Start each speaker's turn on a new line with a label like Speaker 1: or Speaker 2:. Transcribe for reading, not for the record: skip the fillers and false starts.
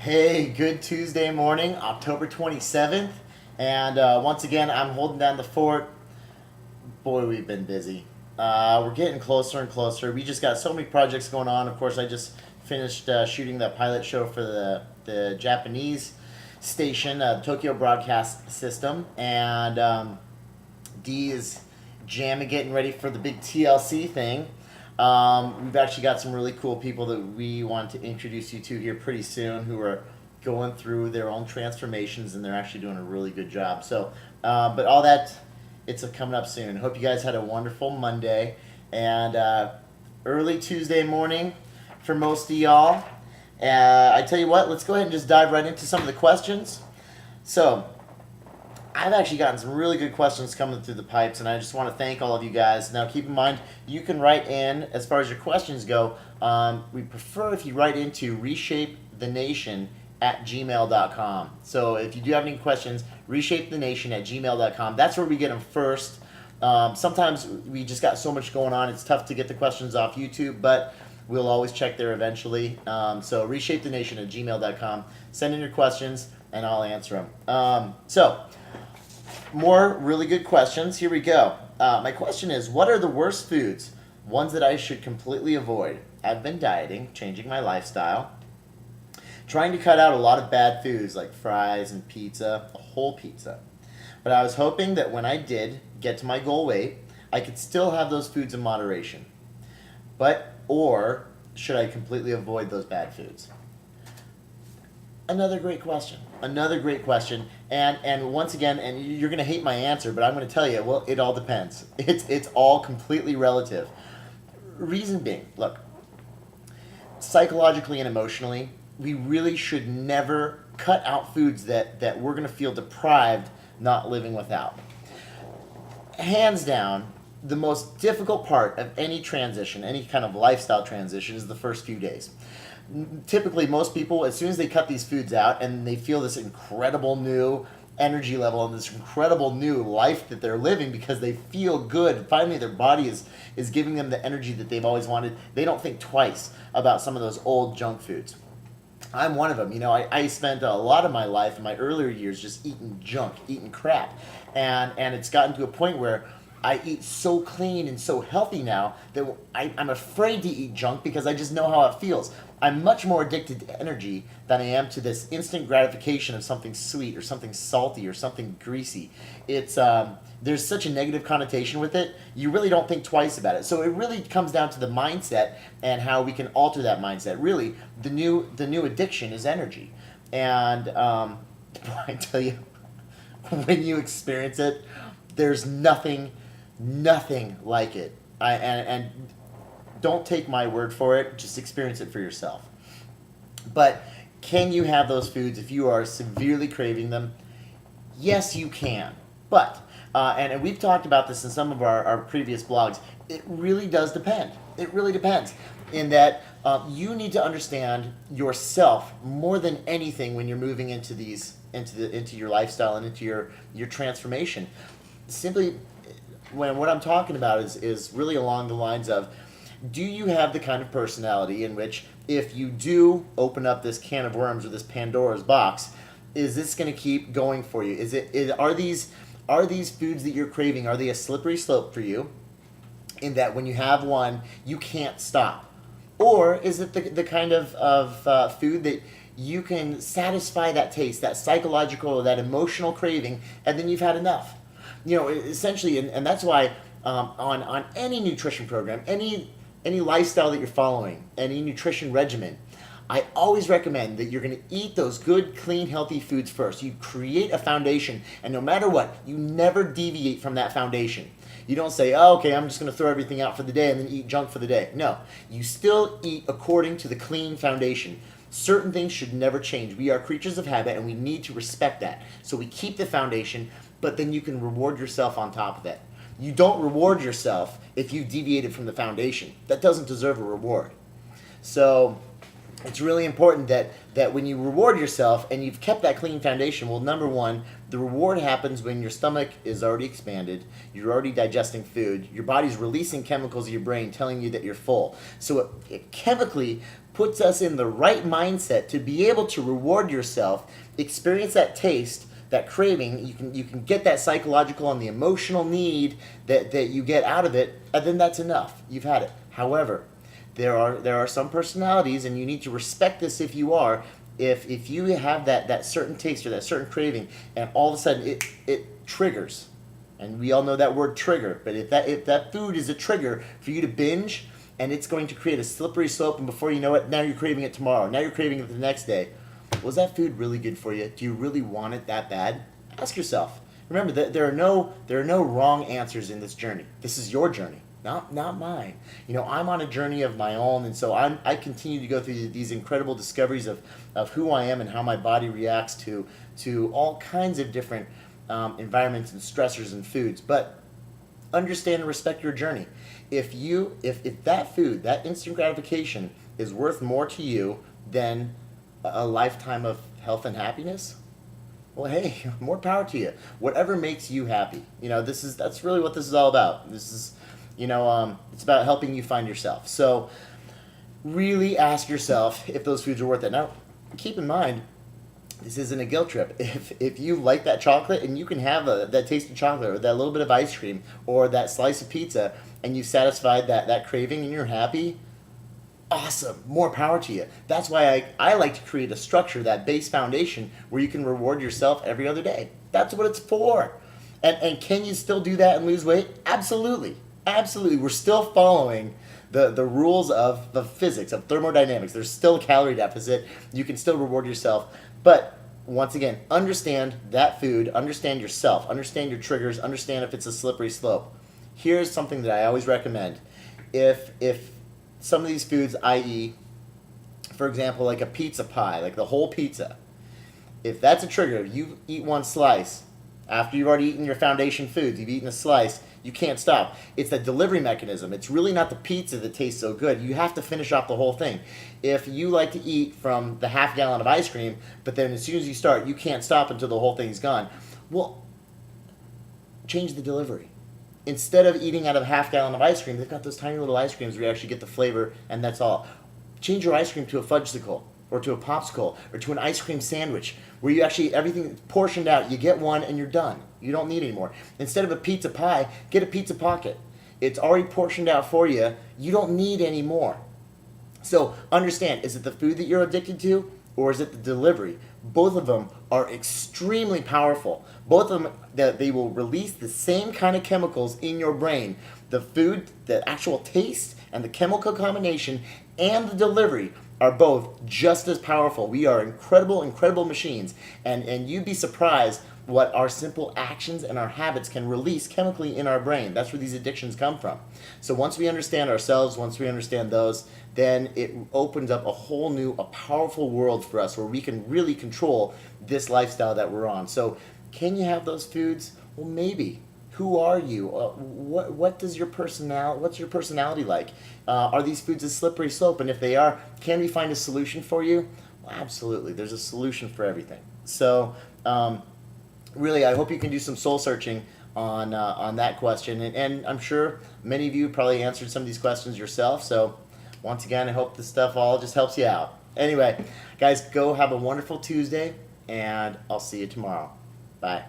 Speaker 1: Hey, good Tuesday morning, October 27th. And once again, I'm holding down the fort. Boy, we've been busy. We're getting closer and closer. We just got so many projects going on. Of course, I just finished shooting the pilot show for the Japanese station, Tokyo Broadcast System. And D is jamming, getting ready for the big TLC thing. We've actually got some really cool people that we want to introduce you to here pretty soon who are going through their own transformations, and they're actually doing a really good job. So, but all that, it's coming up soon. Hope you guys had a wonderful Monday and early Tuesday morning for most of y'all. I tell you what, let's go ahead and just dive right into some of the questions. So, I've actually gotten some really good questions coming through the pipes, and I just want to thank all of you guys. Now, keep in mind, you can write in, as far as your questions go, we prefer if you write into reshapethenation@gmail.com. So if you do have any questions, reshapethenation@gmail.com. That's where we get them first. Sometimes we just got so much going on, it's tough to get the questions off YouTube, but we'll always check there eventually. So reshapethenation@gmail.com. Send in your questions, and I'll answer them. More really good questions. Here we go. My question is, what are the worst foods? Ones that I should completely avoid. I've been dieting, changing my lifestyle, trying to cut out a lot of bad foods like fries and pizza, a whole pizza. But I was hoping that when I did get to my goal weight, I could still have those foods in moderation. Or should I completely avoid those bad foods? Another great question. And once again, and you're going to hate my answer, but I'm going to tell you, well, it all depends. It's all completely relative. Reason being, look, psychologically and emotionally, we really should never cut out foods that we're going to feel deprived not living without. Hands down, the most difficult part of any transition, any kind of lifestyle transition, is the first few days. Typically, most people, as soon as they cut these foods out and they feel this incredible new energy level and this incredible new life that they're living because they feel good, finally their body is giving them the energy that they've always wanted, they don't think twice about some of those old junk foods. I'm one of them. You know, I spent a lot of my life in my earlier years just eating junk, eating crap. And it's gotten to a point where I eat so clean and so healthy now that I'm afraid to eat junk because I just know how it feels. I'm much more addicted to energy than I am to this instant gratification of something sweet or something salty or something greasy. It's there's such a negative connotation with it. You really don't think twice about it. So it really comes down to the mindset and how we can alter that mindset. Really, the new addiction is energy, and I tell you, when you experience it, there's nothing like it. And don't take my word for it, just experience it for yourself. But can you have those foods if you are severely craving them? Yes, you can. But, and we've talked about this in some of our previous blogs, it really does depend. It really depends in that you need to understand yourself more than anything when you're moving into your lifestyle and into your transformation. Simply, what I'm talking about is really along the lines of, do you have the kind of personality in which if you do open up this can of worms or this Pandora's box, is this going to keep going for you? Are these foods that you're craving, are they a slippery slope for you in that when you have one, you can't stop? Or is it the kind of food that you can satisfy that taste, that psychological or that emotional craving, and then you've had enough? You know, essentially, and that's why on any nutrition program, any lifestyle that you're following, any nutrition regimen, I always recommend that you're going to eat those good, clean, healthy foods first. You create a foundation, and no matter what, you never deviate from that foundation. You don't say, oh, okay, I'm just going to throw everything out for the day and then eat junk for the day. No, you still eat according to the clean foundation. Certain things should never change. We are creatures of habit, and we need to respect that. So we keep the foundation, but then you can reward yourself on top of it. You don't reward yourself if you deviated from the foundation. That doesn't deserve a reward. So it's really important that when you reward yourself and you've kept that clean foundation, well, number one, the reward happens when your stomach is already expanded, you're already digesting food, your body's releasing chemicals in your brain telling you that you're full. So it chemically puts us in the right mindset to be able to reward yourself, experience that taste, that craving. You can get that psychological and the emotional need that you get out of it, and then that's enough. You've had it. However, there are some personalities, and you need to respect this if you are. If you have that certain taste or that certain craving, and all of a sudden it triggers, and we all know that word trigger. But if that food is a trigger for you to binge, and it's going to create a slippery slope, and before you know it, now you're craving it tomorrow. Now you're craving it the next day. Was that food really good for you? Do you really want it that bad? Ask yourself. Remember that there are no wrong answers in this journey. This is your journey, not mine. I'm on a journey of my own, and so I continue to go through these incredible discoveries of who I am and how my body reacts to all kinds of different environments and stressors and foods. But understand and respect your journey. If that food, that instant gratification, is worth more to you than a lifetime of health and happiness, well, hey, more power to you. Whatever makes you happy. That's really what this is all about. This is, it's about helping you find yourself. So really ask yourself if those foods are worth it. Now, keep in mind, this isn't a guilt trip. If you like that chocolate and you can have that taste of chocolate or that little bit of ice cream or that slice of pizza and you've satisfied that craving and you're happy, awesome, more power to you. That's why I like to create a structure, that base foundation where you can reward yourself every other day. That's what it's for. And can you still do that and lose weight? Absolutely. We're still following the rules of the physics, of thermodynamics. There's still a calorie deficit. You can still reward yourself. But once again, understand that food, understand yourself, understand your triggers, understand if it's a slippery slope. Here's something that I always recommend. If some of these foods, i.e., for example, like a pizza pie, like the whole pizza, if that's a trigger, you eat one slice, after you've already eaten your foundation foods, you've eaten a slice, you can't stop. It's that delivery mechanism. It's really not the pizza that tastes so good. You have to finish off the whole thing. If you like to eat from the half gallon of ice cream, but then as soon as you start, you can't stop until the whole thing's gone, well, change the delivery. Instead of eating out of a half gallon of ice cream, they've got those tiny little ice creams where you actually get the flavor, and that's all. Change your ice cream to a fudgesicle, or to a popsicle, or to an ice cream sandwich, where you actually, everything portioned out, you get one and you're done. You don't need any more. Instead of a pizza pie, get a pizza pocket. It's already portioned out for you. You don't need any more. So understand, is it the food that you're addicted to, or is it the delivery? Both of them are extremely powerful. Both of them, they will release the same kind of chemicals in your brain. The food, the actual taste, and the chemical combination, and the delivery are both just as powerful. We are incredible machines. And you'd be surprised what our simple actions and our habits can release chemically in our brain. That's where these addictions come from. So once we understand ourselves, once we understand those, then it opens up a whole new, a powerful world for us where we can really control this lifestyle that we're on. So can you have those foods? Well, maybe. Who are you? What's your personality like? Are these foods a slippery slope? And if they are, can we find a solution for you? Well, absolutely. There's a solution for everything. So really, I hope you can do some soul searching on that question. And I'm sure many of you probably answered some of these questions yourself. So once again, I hope this stuff all just helps you out. Anyway, guys, go have a wonderful Tuesday, and I'll see you tomorrow. Bye.